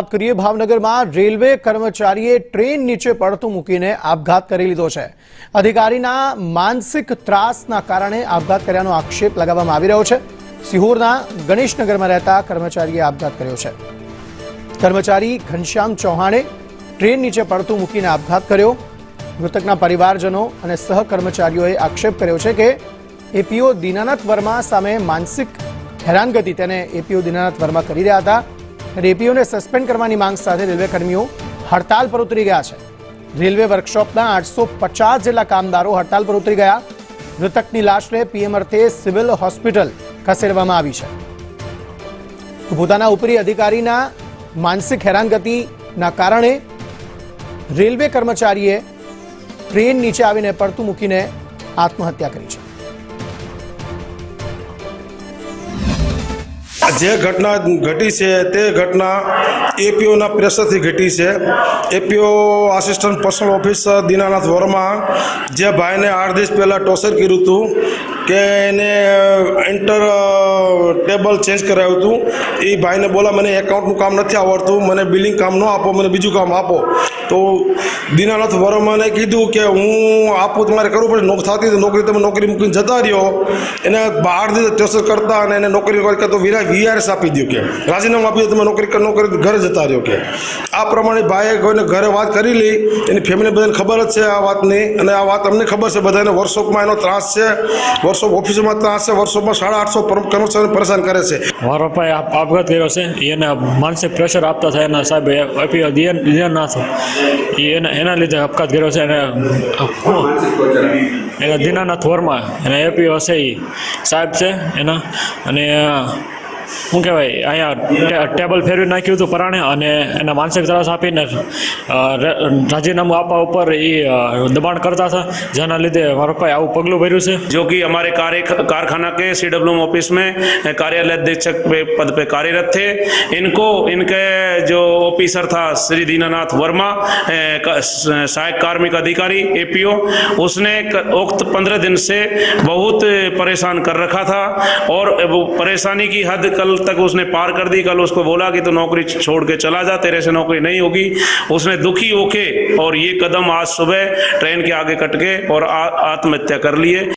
વાત કરીએ ભાવનગરમાં રેલવે કર્મચારીએ ટ્રેન નીચે પડતું મૂકીને આપઘાત કરી લીધો છે। અધિકારીના માનસિક ત્રાસના કારણે આપઘાત કર્યાનો આક્ષેપ લગાવવામાં આવી રહ્યો છે। સિહોરના ગણેશનગરમાં રહેતા કર્મચારીએ આપઘાત કર્યો છે। કર્મચારી ઘનશ્યામ ચૌહાણે ટ્રેન નીચે પડતું મૂકીને આપઘાત કર્યો। મૃતકના પરિવારજનો અને સહકર્મચારીઓએ આક્ષેપ કર્યો છે કે એપીઓ દીનાનાથ વર્મા સામે માનસિક હેરાનગતિ તેને એપીઓ દીનાનાથ વર્મા કરી રહ્યા હતા। एपीओने सस्पेन्ड करवानी मांग साथे रेलवे कर्मीओ हड़ताल पर उतरी गया है। रेलवे वर्कशॉपना 850 जेटला कामदारो हड़ताल पर उतरी गया। मृतकनी लाशने पीएम अर्थे सिविल होस्पिटल खसेडवामां आवी छे। पोताना उपरी अधिकारीना मानसिक हैरानगतिना कारणे रेलवे कर्मचारीए ट्रेन नीचे आवीने પડતું મૂકીને आत्महत्या करी छे। जे घटना घटी है ते घटना एपीओ प्रेशर थी घटी है। APO assistant personal officer Dinanath Verma जे भाई ने 8 દિવસ पहला टॉर्चर कर्युं हतुं के एने एंटर टेबल चेन्ज कराव्युं हतुं। ए भाई ने बोला मैंने एकाउंटनुं काम नथी आवडतुं, मैंने बिलिंग काम न आपो, मैंने बीजुं काम आपो। तो दीनानाथ वर्मा ने कीधुं के हूँ आपू तमारे करवुं पड़े, थती तो नौकरी तमे नौकरी मूकीने जता रह्यो। एने 12 દિવસ टॉर्चर करता अने एने नौकरी करता वीआरएस आपी दो के राजीनामું આપી તમે નોકરી ઘરે જતા રહ્યો કે આ પ્રમાણે ભાઈએ કોઈને ઘરે વાત કરી લી। એની ફેમિલી બધાને ખબર જ છે આ વાતની અને આ વાત અમને ખબર છે બધાને। વર્કશોપમાં એનો ત્રાસ છે, વર્કશોપ ઓફિસમાં ત્રાસ છે, વર્કશોપમાં 850 કર્મચારીઓને પરેશાન કરે છે। મારો ભાઈ આપઘાત કર્યો છે। એને માનસિક પ્રેશર આપતા થાય એના સાહેબ એપીઓ દીનાનાથ એના લીધે આપઘાત કર્યો છે। એના દીનાનાથ વર્મા એના એપીઓ હશે એ સાહેબ છે એના અને શું કહેવાય અહીંયા ટેબલ ફેરવી નાખ્યું હતું પરાણે અને એના માનસિક ત્રાસ આપીને રાજીનામું આપવા ઉપર એ દબાણ કરતા હતા, જેના લીધે મારો ભાઈ આવું પગલું ભર્યું છે। जो कि हमारे कारखाना के CWM ऑफिस में कार्यालय अधीक्षक पद पे कार्यरत थे। इनको इनके जो ऑफिसर था श्री दीनानाथ वर्मा सहायक कार्मिक अधिकारी एपीओ, उसने उक्त 15 दिन से बहुत परेशान कर रखा था और वो परेशानी की हद कल तक उसने पार कर दी। कल उसको बोला कि तो नौकरी छोड़ के चला जा, तेरे से नौकरी नहीं होगी। उसने दुखी होके और ये कदम आज सुबह ट्रेन के आगे कट के और आत्महत्या कर लिए।